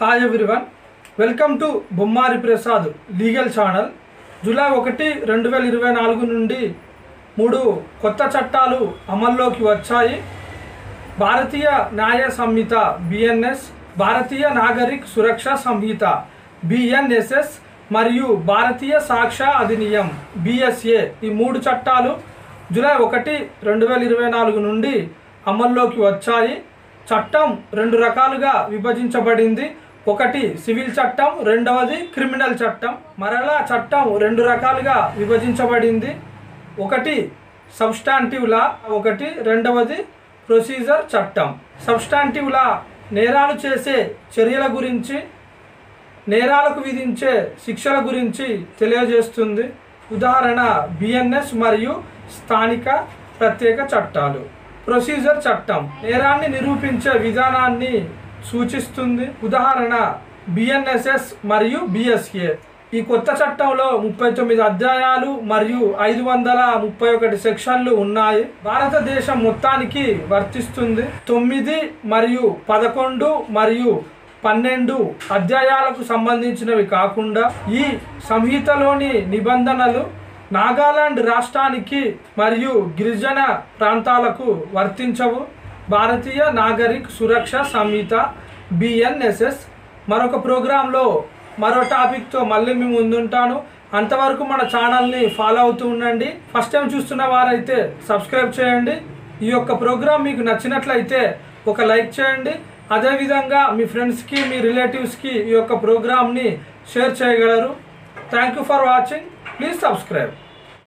Hi everyone, welcome to Bommari Prasad legal channel. July 1, 2024 నుండి 3 కొత్త చట్టాలు అమల్లోకి వచ్చాయి. భారతీయ న్యాయ సంహిత BNS, భారతీయ నాగరిక్ సురక్ష సంహిత BNSS మరియు భారతీయ సాక్ష్య అధినియం BSA. ఈ 3 చట్టాలు జూలై 1, 2024 నుండి అమల్లోకి వచ్చాయి. చట్టం 2 రకాలుగా విభజించబడింది. ఒకటి సివిల్ చట్టం, రెండవది క్రిమినల్ చట్టం. మరలా చట్టం 2 రకాలుగా విభజించబడింది. ఒకటి సబ్స్టాంటివ్ లా, ఒకటి రెండవది ప్రొసీజర్ చట్టం. సబ్స్టాంటివ్ లా నేరాలు చేసే చర్యల గురించి, నేరాలకు విధించే శిక్షల గురించి తెలియజేస్తుంది. ఉదాహరణ BNS మరియు స్థానిక ప్రత్యేక చట్టాలు. ప్రొసీజర్ చట్టం నేరాన్ని నిరూపించే విధానాన్ని సూచిస్తుంది. ఉదాహరణ BNSS మరియు BSA. ఈ కొత్త చట్టంలో 39 అధ్యాయాలు మరియు 531 సెక్షన్లు ఉన్నాయి. భారతదేశం మొత్తానికి వర్తిస్తుంది. 9 మరియు 11 మరియు 12 అధ్యాయాలకు సంబంధించినవి కాకుండా ఈ సంహితలోని నిబంధనలు నాగాలాండ్ రాష్ట్రానికి మరియు గిరిజన ప్రాంతాలకు వర్తించవు. భారతీయ నాగరిక్ సురక్ష సంహిత BNSS. మరొక ప్రోగ్రాంలో మరో టాపిక్తో మళ్ళీ మేము ముందుంటాను. అంతవరకు మన ఛానల్ని ఫాలో అవుతూ ఉండండి. ఫస్ట్ టైం చూస్తున్న వారైతే సబ్స్క్రైబ్ చేయండి. ఈ యొక్క ప్రోగ్రాం మీకు నచ్చినట్లయితే ఒక లైక్ చేయండి. అదేవిధంగా మీ ఫ్రెండ్స్కి, మీ రిలేటివ్స్కి ఈ యొక్క ప్రోగ్రామ్ని షేర్ చేయగలరు. Thank you for watching. Please subscribe.